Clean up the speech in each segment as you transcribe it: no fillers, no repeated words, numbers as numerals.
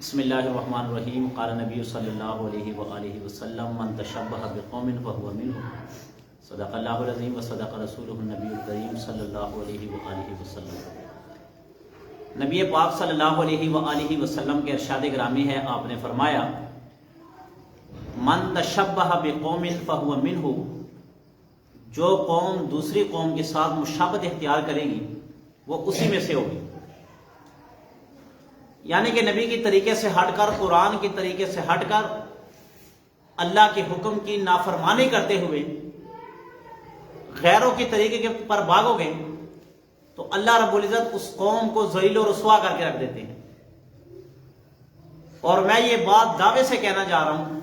بسم اللہ الرحمن الرحیم قال نبی صلی اللہ علیہ وآلہ وسلم من تشبہ بقوم فہو منہم صدق اللہ العظیم و صدق رسولہ النبی الکریم صلی اللہ علیہ وآلہ وسلم۔ نبی پاک صلی اللہ علیہ وآلہ وسلم کے ارشاد گرامی ہے، آپ نے فرمایا من تشبہ بقوم فہو منہم، جو قوم دوسری قوم کے ساتھ مشابہت اختیار کرے گی وہ اسی میں سے ہوگی۔ یعنی کہ نبی کی طریقے سے ہٹ کر، قرآن کے طریقے سے ہٹ کر، اللہ کے حکم کی نافرمانی کرتے ہوئے غیروں کے طریقے کے پر بھاگو گے تو اللہ رب العزت اس قوم کو ذلیل و رسوا کر کے رکھ دیتے ہیں۔ اور میں یہ بات دعوے سے کہنا چاہ رہا ہوں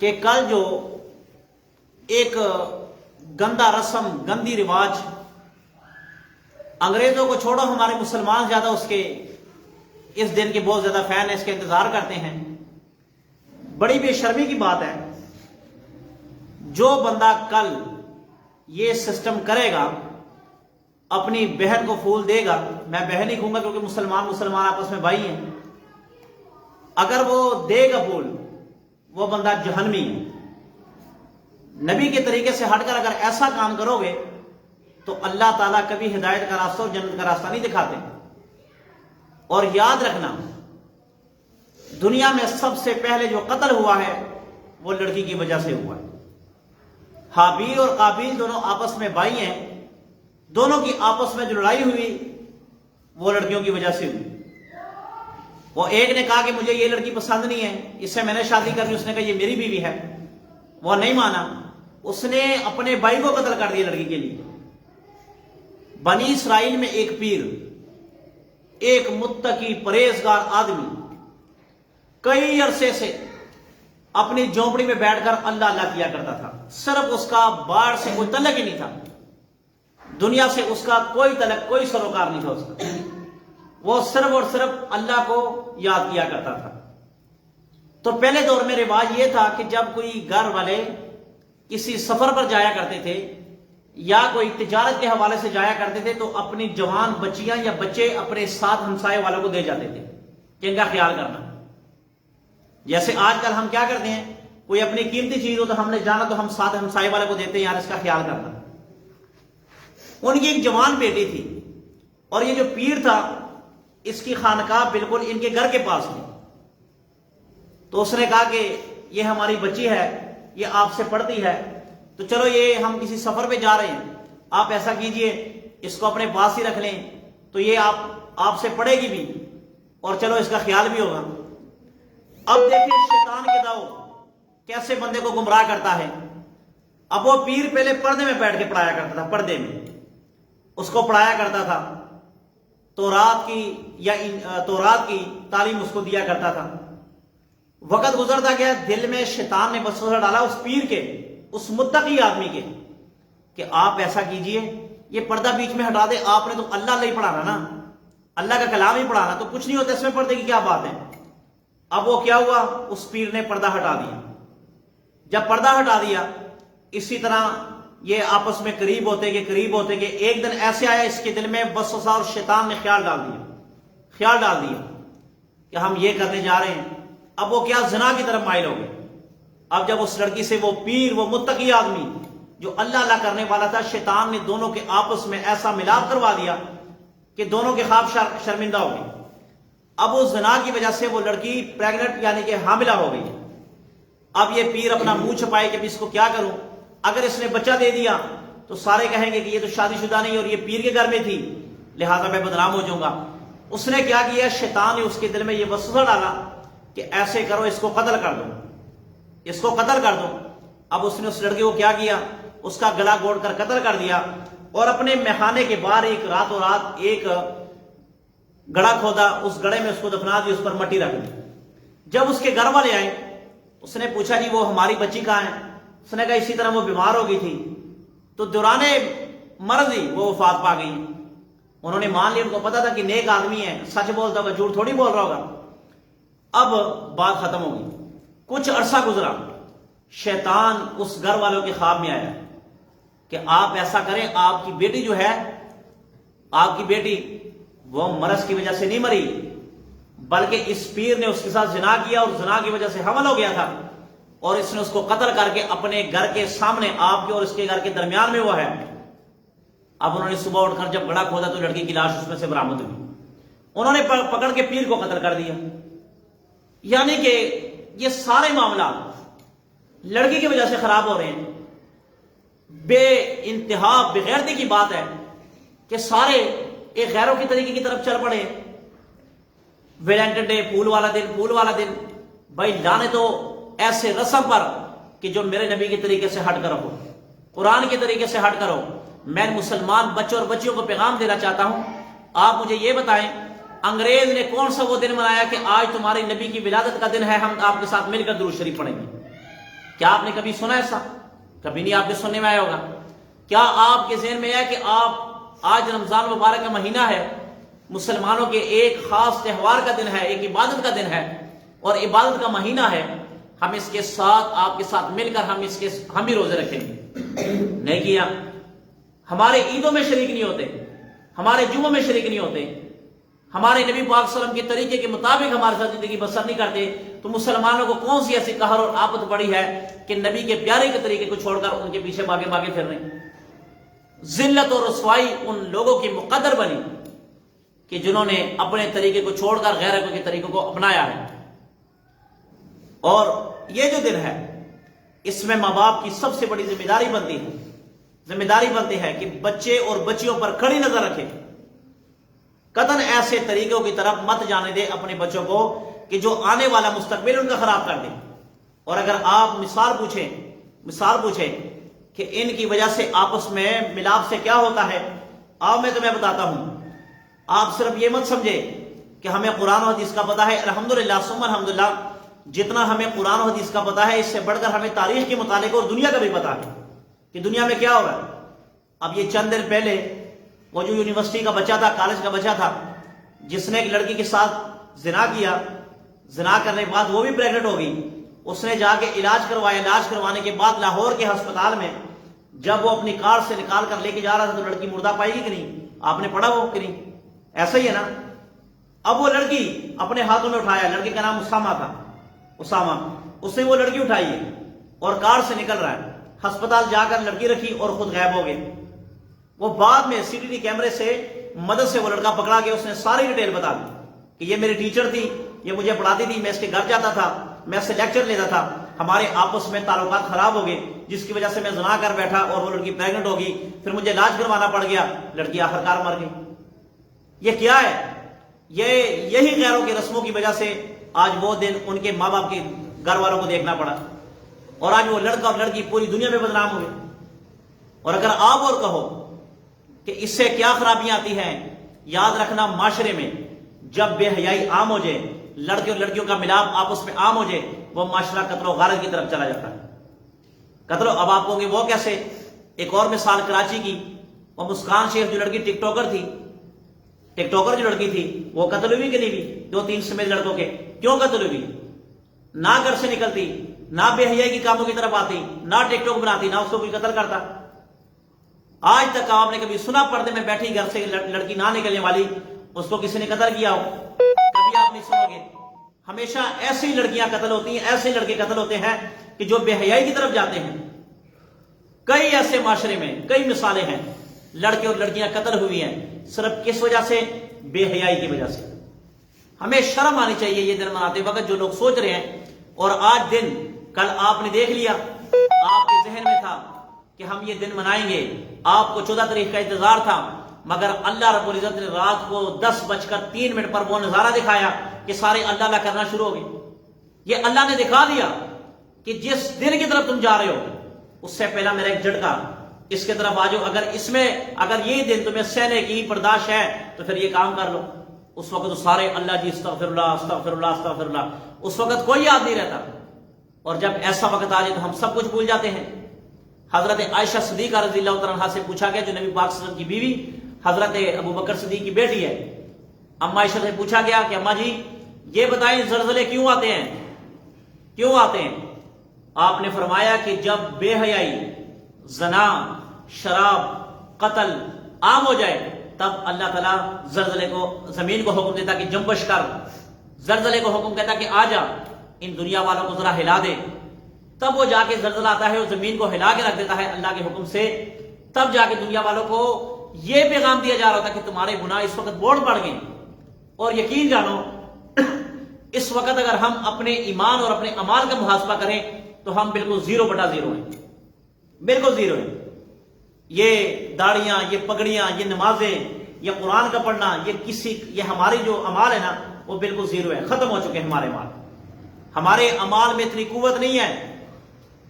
کہ کل جو ایک گندا رسم، گندی رواج، انگریزوں کو چھوڑو، ہمارے مسلمان زیادہ اس کے اس دن کے بہت زیادہ فین ہیں، اس کے انتظار کرتے ہیں۔ بڑی بے شرمی کی بات ہے، جو بندہ کل یہ سسٹم کرے گا، اپنی بہن کو پھول دے گا، میں بہن ہی کہوں گا کیونکہ مسلمان آپس میں بھائی ہیں، اگر وہ دے گا پھول، وہ بندہ جہنمی ہے۔ نبی کے طریقے سے ہٹ کر اگر ایسا کام کرو گے تو اللہ تعالیٰ کبھی ہدایت کا راستہ اور جنت کا راستہ نہیں دکھاتے۔ اور یاد رکھنا، دنیا میں سب سے پہلے جو قتل ہوا ہے وہ لڑکی کی وجہ سے ہوا ہے۔ حابیل اور قابیل دونوں آپس میں بھائی ہیں، دونوں کی آپس میں جو لڑائی ہوئی وہ لڑکیوں کی وجہ سے ہوئی۔ وہ ایک نے کہا کہ مجھے یہ لڑکی پسند نہیں ہے، اس سے میں نے شادی کرنی، اس نے کہا یہ میری بیوی ہے، وہ نہیں مانا، اس نے اپنے بھائی کو قتل کر دیا لڑکی کے لیے۔ بنی اسرائیل میں ایک پیر، ایک متقی پرہیزگار آدمی کئی عرصے سے اپنی جھونپڑی میں بیٹھ کر اللہ اللہ کیا کرتا تھا، صرف اس کا باہر سے کوئی تعلق ہی نہیں تھا، دنیا سے اس کا کوئی تعلق، کوئی سروکار نہیں تھا اس کا، وہ صرف اور صرف اللہ کو یاد کیا کرتا تھا۔ تو پہلے دور میں رواج یہ تھا کہ جب کوئی گھر والے کسی سفر پر جایا کرتے تھے یا کوئی تجارت کے حوالے سے جایا کرتے تھے تو اپنی جوان بچیاں یا بچے اپنے ساتھ ہمسائے والوں کو دے جاتے تھے کہ ان کا خیال کرنا۔ جیسے آج کل ہم کیا کرتے ہیں، کوئی اپنی قیمتی چیز ہو تو ہم نے جانا تو ہم ساتھ ہمسائے والے کو دیتے ہیں، یار اس کا خیال کرنا۔ ان کی ایک جوان بیٹی تھی اور یہ جو پیر تھا اس کی خانقاہ بالکل ان کے گھر کے پاس تھی، تو اس نے کہا کہ یہ ہماری بچی ہے، یہ آپ سے پڑھتی ہے، تو چلو یہ ہم کسی سفر پہ جا رہے ہیں، آپ ایسا کیجئے اس کو اپنے پاس ہی رکھ لیں، تو یہ آپ سے پڑھے گی بھی اور چلو اس کا خیال بھی ہوگا۔ اب دیکھیں شیطان کے داؤ کیسے بندے کو گمراہ کرتا ہے۔ اب وہ پیر پہلے پردے میں بیٹھ کے پڑھایا کرتا تھا، پردے میں اس کو پڑھایا کرتا تھا، تورات کی تعلیم اس کو دیا کرتا تھا۔ وقت گزرتا گیا، دل میں شیطان نے وسوسہ ڈالا اس پیر کے، اس متقی آدمی کے، کہ آپ ایسا کیجئے، یہ پردہ بیچ میں ہٹا دے، آپ نے تو اللہ ہی پڑھانا نا، اللہ کا کلام ہی پڑھانا، تو کچھ نہیں ہوتا اس میں پردے کی کیا بات ہے۔ اب وہ کیا ہوا، اس پیر نے پردہ ہٹا دیا۔ جب پردہ ہٹا دیا، اسی طرح یہ آپس میں قریب ہوتے کہ ایک دن ایسے آیا اس کے دل میں وسوسہ اور شیطان نے خیال ڈال دیا کہ ہم یہ کرنے جا رہے ہیں۔ اب وہ کیا، زنا کی طرف مائل ہو گئے۔ اب جب اس لڑکی سے وہ پیر، وہ متقی آدمی جو اللہ اللہ کرنے والا تھا، شیطان نے دونوں کے آپس میں ایسا ملاپ کروا دیا کہ دونوں کے خواب شرمندہ ہو گئے۔ اب اس زنا کی وجہ سے وہ لڑکی پریگننٹ یعنی کہ حاملہ ہو گئی۔ اب یہ پیر اپنا منہ چھپائے کہ اس کو کیا کروں، اگر اس نے بچہ دے دیا تو سارے کہیں گے کہ یہ تو شادی شدہ نہیں اور یہ پیر کے گھر میں تھی، لہذا میں بدنام ہو جاؤں گا۔ اس نے کیا کیا، شیطان نے اس کے دل میں یہ وسوسہ ڈالا کہ ایسے کرو، اس کو قتل کر دو۔ اب اس نے اس لڑکے کو کیا کیا، اس کا گلا گھونٹ کر قتل کر دیا، اور اپنے میخانے کے باہر راتوں رات ایک گڑھا کھودا، اس گڑھے میں اس کو دفنا دی، اس پر مٹی رکھ دی۔ جب اس کے گھر والے آئے، اس نے پوچھا جی وہ ہماری بچی کہاں ہے؟ اس نے کہا اسی طرح وہ بیمار ہو گئی تھی، تو دوران مرض ہی وہ وفات پا گئی۔ انہوں نے مان لیا، ان کو پتا تھا کہ نیک آدمی ہے، سچ بولتا ہوگا، جھوٹ تھوڑی بول رہا ہوگا۔ اب بات ختم ہو گئی۔ کچھ عرصہ گزرا، شیطان اس گھر والوں کے خواب میں آیا کہ آپ ایسا کریں، آپ کی بیٹی جو ہے، آپ کی بیٹی وہ مرض کی وجہ سے نہیں مری، بلکہ اس پیر نے اس کے ساتھ زنا کیا اور زنا کی وجہ سے حمل ہو گیا تھا، اور اس نے اس کو قتل کر کے اپنے گھر کے سامنے، آپ کے اور اس کے گھر کے درمیان میں وہ ہے۔ اب انہوں نے صبح اٹھ کر جب گڑھا کھودا تو لڑکی کی لاش اس میں سے برآمد ہوئی، انہوں نے پکڑ کے پیر کو قتل کر دیا۔ یعنی کہ یہ سارے معاملات لڑکی کی وجہ سے خراب ہو رہے ہیں۔ بے انتہا بغیرتی کی بات ہے کہ سارے ایک غیروں کی طریقے کی طرف چل پڑے۔ ویلنٹن ڈے، پول والا دن، پول والا دن، بھائی لانے تو ایسے رسم پر کہ جو میرے نبی کے طریقے سے ہٹ کر ہو، قرآن کے طریقے سے ہٹ کر ہو۔ میں مسلمان بچوں اور بچیوں کو پیغام دینا چاہتا ہوں، آپ مجھے یہ بتائیں انگریز نے کون سا وہ دن منایا کہ آج تمہارے نبی کی ولادت کا دن ہے، ہم آپ کے ساتھ مل کر درود شریف پڑھیں گے؟ کیا آپ نے کبھی سنا ایسا؟ کبھی نہیں آپ کے سننے میں آیا ہوگا۔ کیا آپ کے ذہن میں ہے کہ آپ آج رمضان مبارک کا مہینہ ہے، مسلمانوں کے ایک خاص تہوار کا دن ہے، ایک عبادت کا دن ہے اور عبادت کا مہینہ ہے، ہم اس کے ساتھ آپ کے ساتھ مل کر ہم بھی روزے رکھیں گے؟ نہیں کیا۔ ہمارے عیدوں میں شریک نہیں ہوتے، ہمارے جمعوں میں شریک نہیں ہوتے، ہمارے نبی پاک صلی اللہ علیہ وسلم کے طریقے کے مطابق ہمارے ساتھ زندگی بسر نہیں کرتے، تو مسلمانوں کو کون سی ایسی قہر اور آفت پڑی ہے کہ نبی کے پیارے کے طریقے کو چھوڑ کر ان کے پیچھے بھاگے پھر رہے ہیں؟ ذلت اور رسوائی ان لوگوں کی مقدر بنی کہ جنہوں نے اپنے طریقے کو چھوڑ کر غیروں کے طریقوں کو اپنایا ہے۔ اور یہ جو دن ہے اس میں ماں باپ کی سب سے بڑی ذمہ داری بنتی ہے کہ بچے اور بچیوں پر کڑی نظر رکھے، قطعاً ایسے طریقوں کی طرف مت جانے دے اپنے بچوں کو کہ جو آنے والا مستقبل ان کا خراب کر دے۔ اور اگر آپ مثال پوچھیں کہ ان کی وجہ سے آپس میں ملاپ سے کیا ہوتا ہے، میں تمہیں بتاتا ہوں۔ آپ صرف یہ مت سمجھے کہ ہمیں قرآن و حدیث کا پتہ ہے، الحمدللہ ثم الحمدللہ، جتنا ہمیں قرآن و حدیث کا پتہ ہے اس سے بڑھ کر ہمیں تاریخ کے متعلق اور دنیا کا بھی پتہ ہے کہ دنیا میں کیا ہو رہا ہے۔ اب یہ چند دن پہلے وہ جو یونیورسٹی کا بچہ تھا، کالج کا بچہ تھا، جس نے ایک لڑکی کے ساتھ زنا کیا، زنا کرنے کے بعد وہ بھی پریگننٹ ہو گئی، اس نے جا کے علاج کروایا، علاج کروانے کے بعد لاہور کے ہسپتال میں جب وہ اپنی کار سے نکال کر لے کے جا رہا تھا تو لڑکی مردہ پائی گی کہ نہیں؟ آپ نے پڑھا وہ کہ نہیں؟ ایسا ہی ہے نا۔ اب وہ لڑکی اپنے ہاتھوں میں اٹھایا، لڑکی کا نام اسامہ تھا، اس نے وہ لڑکی اٹھائی ہے اور کار سے نکل رہا ہے، ہسپتال جا کر لڑکی رکھی اور خود غائب ہو گئے۔ وہ بعد میں سی ٹی وی کیمرے سے مدد سے وہ لڑکا پکڑا کے اس نے ساری ڈیٹیل بتا دی کہ یہ میری ٹیچر تھی، یہ مجھے پڑھاتی تھی، میں اس کے گھر جاتا تھا، میں اس سے لیکچر لیتا تھا، ہمارے آپس میں تعلقات خراب ہو گئے جس کی وجہ سے میں زنا کر بیٹھا اور وہ لڑکی پریگننٹ ہو گئی، پھر مجھے علاج کروانا پڑ گیا، لڑکی آخرکار مر گئی۔ یہ کیا ہے؟ یہی غیروں کی رسموں کی وجہ سے آج وہ دن ان کے ماں باپ کے گھر والوں کو دیکھنا پڑا اور آج وہ لڑکا اور لڑکی پوری دنیا میں بدنام ہوئے۔ اور اگر آپ اور کہو کہ اس سے کیا خرابیاں آتی ہیں، یاد رکھنا معاشرے میں جب بے حیائی عام ہو جائے، لڑکے اور لڑکیوں کا ملاپ آپس میں عام ہو جائے، وہ معاشرہ قتل و غارت کی طرف چلا جاتا ہے۔ اب آپ کہو گے وہ کیسے؟ ایک اور مثال کراچی کی، وہ مسکان شیخ جو لڑکی ٹک ٹاکر جو لڑکی تھی، وہ قتل ہوئی کہ نہیں ہوئی؟ 2-3 سمیت لڑکوں کے کیوں قتل ہوئی؟ نہ گھر سے نکلتی، نہ بے حیائی کی کاموں کی طرف آتی، نہ ٹک ٹاک بناتی، نہ اس کو کوئی قتل کرتا۔ آج تک آپ نے کبھی سنا پردے میں بیٹھی گھر سے لڑکی نہ نکلنے والی اس کو کسی نے قتل کیا ہو؟ کبھی آپ نہیں سنو گے۔ ہمیشہ ایسی لڑکیاں قتل ہوتی ہیں، ایسے لڑکے قتل ہوتے ہیں کہ جو بے حیائی کی طرف جاتے ہیں۔ کئی ایسے معاشرے میں کئی مثالیں ہیں، لڑکے اور لڑکیاں قتل ہوئی ہیں صرف کس وجہ سے؟ بے حیائی کی وجہ سے۔ ہمیں شرم آنی چاہیے یہ دن مناتے وقت جو لوگ سوچ رہے ہیں۔ اور آج دن کل آپ نے دیکھ لیا، آپ کے ذہن میں تھا کہ ہم یہ دن منائیں گے، آپ کو 14 تاریخ کا انتظار تھا، مگر اللہ رب العزت نے رات کو 10:03 پر وہ نظارہ دکھایا کہ سارے اللہ اللہ کرنا شروع ہو گئے۔ یہ اللہ نے دکھا دیا کہ جس دن کی طرف تم جا رہے ہو اس سے پہلا میرا ایک جھٹکا، اس کے طرف آ جاؤ، اگر یہ دن تمہیں سہنے کی برداشت ہے تو پھر یہ کام کر لو۔ اس وقت تو سارے اللہ جی استغفر اللہ استغفر اللہ استغفر اللہ، اس وقت کوئی یاد نہیں رہتا۔ اور جب ایسا وقت آ جائے تو ہم سب کچھ بھول جاتے ہیں۔ حضرت عائشہ صدیقہ رضی اللہ تعالیٰ عنہا سے پوچھا گیا، جو نبی پاک صلی اللہ علیہ وسلم کی بیوی حضرت ابو بکر صدیق کی بیٹی ہے، اما عائشہ سے پوچھا گیا کہ اما جی یہ بتائیں زلزلے کیوں آتے ہیں؟ آپ نے فرمایا کہ جب بے حیائی، زنا، شراب، قتل عام ہو جائے تب اللہ تعالیٰ زلزلے کو، زمین کو حکم دیتا کہ جنبش کر، زلزلے کو حکم کہتا کہ آ جا ان دنیا والوں کو ذرا ہلا دے، تب وہ جا کے زلزلہ آتا ہے اور زمین کو ہلا کے رکھ دیتا ہے اللہ کے حکم سے، تب جا کے دنیا والوں کو یہ پیغام دیا جا رہا تھا کہ تمہارے گناہ اس وقت بہت بڑھ گئے، اور یقین جانو اس وقت اگر ہم اپنے ایمان اور اپنے اعمال کا محاسبہ کریں تو ہم بالکل 0/0 ہیں، بالکل 0 ہیں۔ یہ داڑیاں، یہ پگڑیاں، یہ نمازیں، یہ قرآن کا پڑھنا، یہ ہماری جو اعمال ہے نا وہ بالکل 0 ہے، ختم ہو چکے ہیں ہمارے اعمال۔ ہمارے اعمال میں اتنی قوت نہیں ہے۔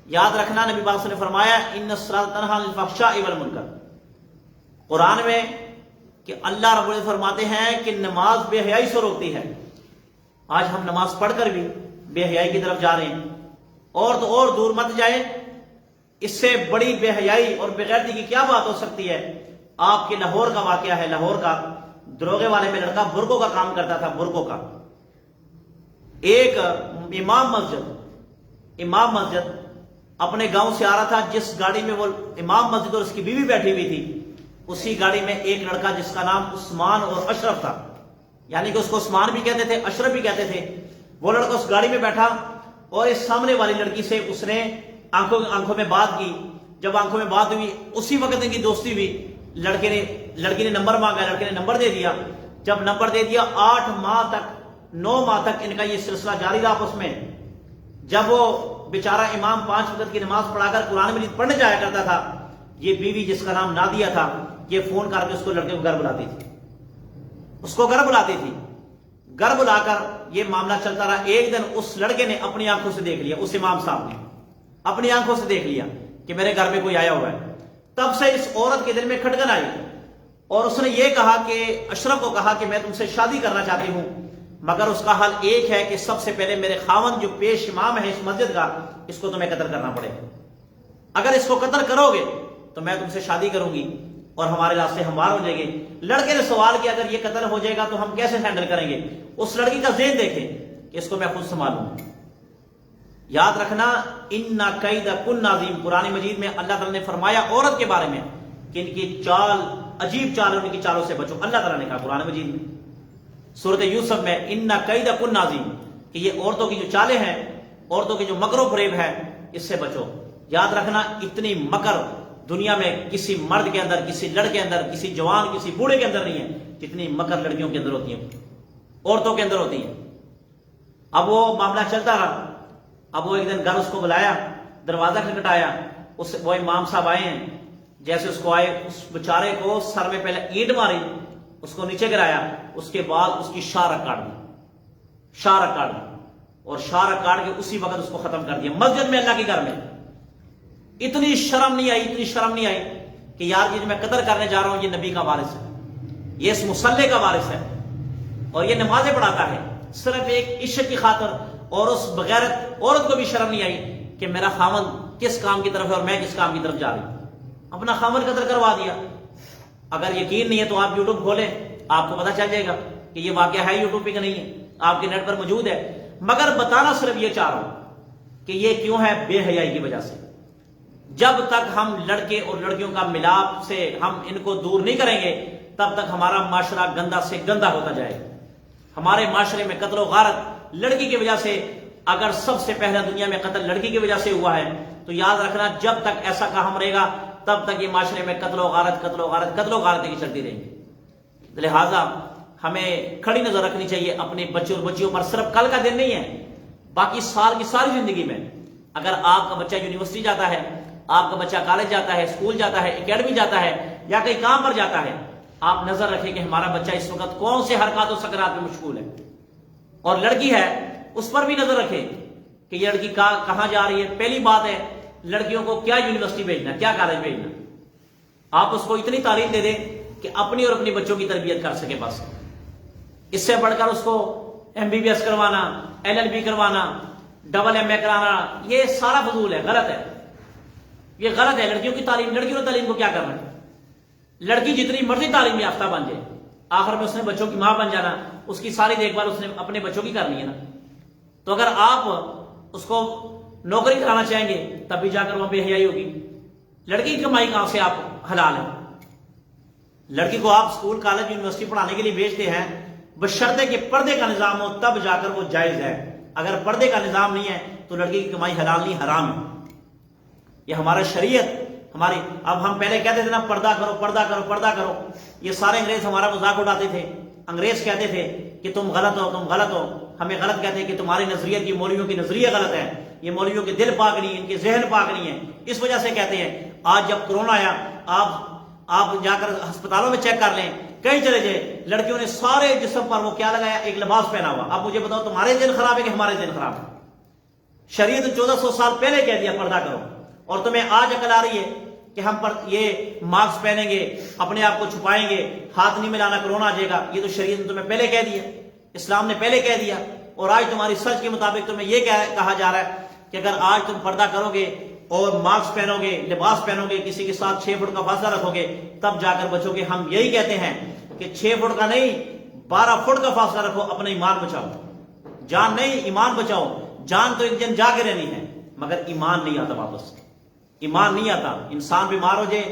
یاد رکھنا نبی پاک صلی اللہ علیہ وسلم نے فرمایا ان الصلاۃ تنہی عن الفحشاء والمنکر، قرآن میں کہ اللہ رب العزت فرماتے ہیں کہ نماز بے حیائی سے روکتی ہے۔ آج ہم نماز پڑھ کر بھی بے حیائی کی طرف جا رہے ہیں، اور تو اور دور مت جائے، اس سے بڑی بے حیائی اور بے غیرتی کی کیا بات ہو سکتی ہے۔ آپ کے لاہور کا واقعہ ہے، لاہور کا دروغے والے میں لڑکا برقوں کا کام کرتا تھا، برقوں کا۔ ایک امام مسجد اپنے گاؤں سے آ رہا تھا، جس گاڑی میں وہ امام مسجد اور اس کی بیوی بیٹھی ہوئی تھی، اسی گاڑی میں ایک لڑکا جس کا نام عثمان اور اشرف تھا، یعنی کہ اس کو عثمان بھی کہتے تھے، اشرف بھی کہتے تھے، وہ لڑکا اس گاڑی میں بیٹھا اور اس سامنے والی لڑکی سے اس نے آنکھوں میں بات کی۔ جب آنکھوں میں بات ہوئی اسی وقت ان کی دوستی ہوئی، لڑکی نے نمبر مانگا، لڑکے نے نمبر دے دیا۔ جب نمبر دے دیا 9 ماہ تک ان کا یہ سلسلہ جاری رہا آپس میں۔ جب وہ بیچارہ امام 5 وقت کی نماز پڑھا کر قرآن مجید پڑھنے جایا کرتا تھا، یہ بیوی جس کا نام نادیہ تھا یہ فون کر کے اس کو لڑکے کو گھر بلاتی تھی، اس کو گھر بلاتی تھی۔ گھر بلا کر یہ معاملہ چلتا رہا۔ ایک دن اس لڑکے نے اپنی آنکھوں سے دیکھ لیا، اس امام صاحب نے اپنی آنکھوں سے دیکھ لیا کہ میرے گھر میں کوئی آیا ہوا ہے۔ تب سے اس عورت کے دل میں کھٹکن آئی اور اس نے یہ کہا کہ اشرف کو کہا کہ میں تم سے شادی کرنا چاہتی ہوں، مگر اس کا حل ایک ہے کہ سب سے پہلے میرے خاوند جو پیش امام ہے اس مسجد کا، اس کو تمہیں قتل کرنا پڑے گا۔ اگر اس کو قتل کرو گے تو میں تم سے شادی کروں گی اور ہمارے راستے ہموار ہو جائیں گے۔ لڑکے نے سوال کیا اگر یہ قتل ہو جائے گا تو ہم کیسے ہینڈل کریں گے؟ اس لڑکی کا ذہن دیکھیں کہ اس کو میں خود سنبھالوں۔ یاد رکھنا ان کید کن عظیم، قرآن مجید میں اللہ تعالیٰ نے فرمایا عورت کے بارے میں کہ ان کی چال عجیب چال ہے، ان کی چالوں سے بچو۔ اللہ تعالیٰ نے کہا قرآن مجید میں سورۃ یوسف میں ان کید کن عظیم، کہ یہ عورتوں کی جو چالیں ہیں، عورتوں کے جو مکر و فریب ہے، اس سے بچو۔ یاد رکھنا اتنی مکر دنیا میں کسی مرد کے اندر، کسی لڑکے کے اندر، کسی جوان کسی بوڑھے کے اندر نہیں ہے جتنی مکر لڑکیوں کے اندر ہوتی ہیں، عورتوں کے اندر ہوتی ہیں۔ اب وہ معاملہ چلتا رہا۔ اب وہ ایک دن گھر اس کو بلایا، دروازہ کھٹکھٹایا، وہ امام صاحب آئے ہیں، جیسے اس کو آئے اس بیچارے کو سر میں پہلے اینٹ ماری، اس کو نیچے گرایا، اس کے بعد اس کی شارک کاٹ دی، اور شارک کاٹ کے اسی وقت اس کو ختم کر دیا مسجد میں، اللہ کے گھر میں۔ اتنی شرم نہیں آئی کہ یار یہ جو میں قتل کرنے جا رہا ہوں یہ نبی کا وارث ہے، یہ اس مصلی کا وارث ہے اور یہ نمازیں پڑھاتا ہے، صرف ایک عشق کی خاطر۔ اور اس بغیرت عورت کو بھی شرم نہیں آئی کہ میرا خاوند کس کام کی طرف ہے اور میں کس کام کی طرف جا رہی ہوں، اپنا خاوند قتل کروا دیا۔ اگر یقین نہیں ہے تو آپ یوٹیوب کھولیں، آپ کو پتہ چل جائے گا کہ یہ واقعہ ہے یوٹیوب پہ کہ نہیں ہے، آپ کے نیٹ پر موجود ہے۔ مگر بتانا صرف یہ چاہ رہا ہوں کہ یہ کیوں ہے، بے حیائی کی وجہ سے۔ جب تک ہم لڑکے اور لڑکیوں کا ملاپ سے ہم ان کو دور نہیں کریں گے تب تک ہمارا معاشرہ گندا سے گندا ہوتا جائے گا۔ ہمارے معاشرے میں قتل و غارت لڑکی کی وجہ سے، اگر سب سے پہلا دنیا میں قتل لڑکی کی وجہ سے ہوا ہے تو یاد رکھنا جب تک ایسا کام رہے گا تب تک یہ معاشرے میں قتل و غارت کی چلتی رہے گی۔ لہٰذا ہمیں کھڑی نظر رکھنی چاہیے اپنے بچوں اور بچیوں پر، صرف کل کا دن نہیں ہے، باقی سال کی ساری زندگی میں۔ اگر آپ کا بچہ یونیورسٹی جاتا ہے، آپ کا بچہ کالج جاتا ہے، اسکول جاتا ہے، اکیڈمی جاتا ہے یا کہیں کام پر جاتا ہے، آپ نظر رکھیں کہ ہمارا بچہ اس وقت کون سے حرکات و سکنات میں مشغول ہے۔ اور لڑکی ہے اس پر بھی نظر رکھیں کہ یہ لڑکی کہاں جا رہی ہے۔ پہلی بات ہے لڑکیوں کو کیا یونیورسٹی بھیجنا، کیا کالج بھیجنا، آپ اس کو اتنی تعلیم دے دیں کہ اپنی اور اپنی بچوں کی تربیت کر سکے۔ بس اس سے بڑھ کر اس کو MBBS کروانا، LLB کروانا، AA کرانا، یہ سارا فضول ہے، غلط ہے، یہ غلط ہے۔ لڑکیوں کی تعلیم، لڑکیوں کی تعلیم کو کیا کرنا ہے؟ لڑکی جتنی مرضی تعلیم یافتہ بن جائے، آخر میں اس نے بچوں کی ماں بن جانا، اس کی ساری دیکھ بھال اس نے اپنے بچوں کی کرنی ہے نا۔ تو اگر آپ اس کو نوکری کرانا چاہیں گے تب بھی جا کر وہاں بے حیائی ہوگی۔ لڑکی کی کمائی کہاں سے آپ حلال ہے؟ لڑکی کو آپ اسکول کالج یونیورسٹی پڑھانے کے لیے بھیجتے ہیں بشرطے کہ پردے کا نظام ہو تب جا کر وہ جائز ہے. اگر پردے کا نظام نہیں ہے تو لڑکی کی کمائی حلال نہیں حرام ہے. یہ ہمارا شریعت ہماری. اب ہم پہلے کہتے تھے نا پردہ کرو پردہ کرو پردہ کرو, یہ سارے انگریز ہمارا مذاق اڑاتے تھے. انگریز کہتے تھے کہ تم غلط ہو تم غلط ہو, ہمیں غلط کہتے ہیں کہ تمہاری نظریت کی مولویوں کی نظریہ غلط ہے, یہ مولویوں کے دل پاک نہیں, ان کے ذہن پاک نہیں ہے, اس وجہ سے کہتے ہیں. آج جب کرونا آیا آپ جا کر ہسپتالوں میں چیک کر لیں, کہیں چلے جائے, لڑکیوں نے سارے جسم پر وہ کیا لگایا, ایک لباس پہنا ہوا. اب مجھے بتاؤ تمہارے دن خراب ہے کہ ہمارے دن خراب ہے؟ شریعت 1400 سال پہلے کہہ دیا پردہ کرو, اور تمہیں آج عقل آ رہی ہے کہ ہم پر یہ ماسک پہنیں گے, اپنے آپ کو چھپائیں گے, ہاتھ نہیں ملانا کرونا آ جائے گا. یہ تو شریعت نے تمہیں پہلے کہہ دیا, اسلام نے پہلے کہہ دیا. اور آج تمہاری سرچ کے مطابق تمہیں یہ کہا جا رہا ہے کہ اگر آج تم پردہ کرو گے اور ماسک پہنو گے, لباس پہنو گے, کسی کے ساتھ 6 فٹ کا فاصلہ رکھو گے, تب جا کر بچو گے. ہم یہی کہتے ہیں کہ 6 فٹ کا نہیں 12 فٹ کا فاصلہ رکھو, اپنا ایمان بچاؤ. جان نہیں ایمان بچاؤ. جان تو ایک دن جا کے رہنی ہے, مگر ایمان نہیں آتا واپس, ایمان نہیں آتا. انسان بیمار ہو جائے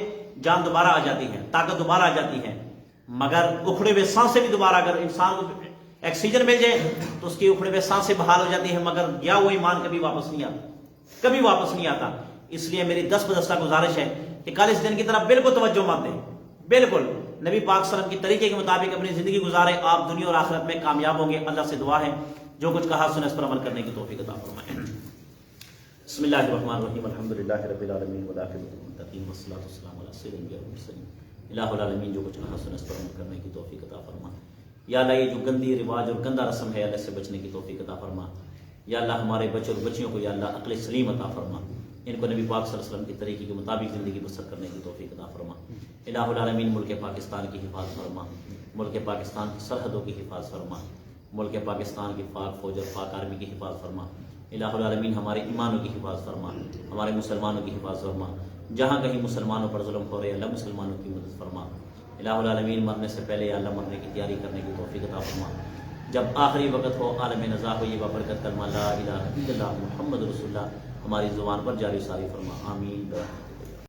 جان دوبارہ آ جاتی ہے, طاقت دوبارہ آ جاتی ہے, مگر اکھڑے ہوئے سانسیں بھی دوبارہ, اگر انسان کو آکسیجن مل جائے تو اس کی اکھڑے ہوئے سانسیں بحال ہو جاتی ہیں, مگر گیا وہ ایمان کبھی واپس نہیں آتا, کبھی واپس نہیں آتا. اس لیے میری دست بدستہ گزارش ہے کہ کل اس دن کی طرف بالکل توجہ مت دیں, بالکل نبی پاک صلی اللہ علیہ وسلم کی طریقے کے مطابق اپنی زندگی گزاریں, آپ دنیا اور آخرت میں کامیاب ہوں گے. اللہ سے دعا ہے جو کچھ کہا سنے اس پر عمل کرنے کی توفیق عطا فرمائے. بسم اللہ الرحمن الرحیم, الحمدللہ رب العالمین والعاقبۃ للمتقین والصلاۃ والسلام علی سید الانبیاء والمرسلین. الہ العالمین جو کچھ کہا سنے اس پر عمل کرنے کی توفیق عطا فرما. یا اللہ یہ جو گندی رواج اور گندا رسم ہے اللہ سے بچنے کی توفیق عطا فرما. یا اللہ ہمارے بچوں اور بچیوں کو یا اللہ عقل سلیم عطا فرما, ان کو نبی پاک صلی اللہ علیہ وسلم کی طریقے کے مطابق زندگی بسر کرنے کی توفیق عطا فرما. الہ العالمین ملک پاکستان کی حفاظت فرما, ملک پاکستان کی سرحدوں کی حفاظت فرما, ملک پاکستان کی پاک فوج اور پاک آرمی کی حفاظت فرما. الہ العالمین ہمارے ایمانوں کی حفاظت فرما, ہمارے مسلمانوں کی حفاظت فرما. جہاں کہیں مسلمانوں پر ظلم ہو رہے اللہ مسلمانوں کی مدد فرما. الہ العالمین مرنے سے پہلے یا اللہ مرنے کی تیاری کرنے کی توفیق عطا فرما. جب آخری وقت ہو عالم نزاع ہو یہ بابرکت کلمہ لا الہ الا اللہ محمد رسول اللہ ہماری زبان پر جاری ساری فرما. آمین.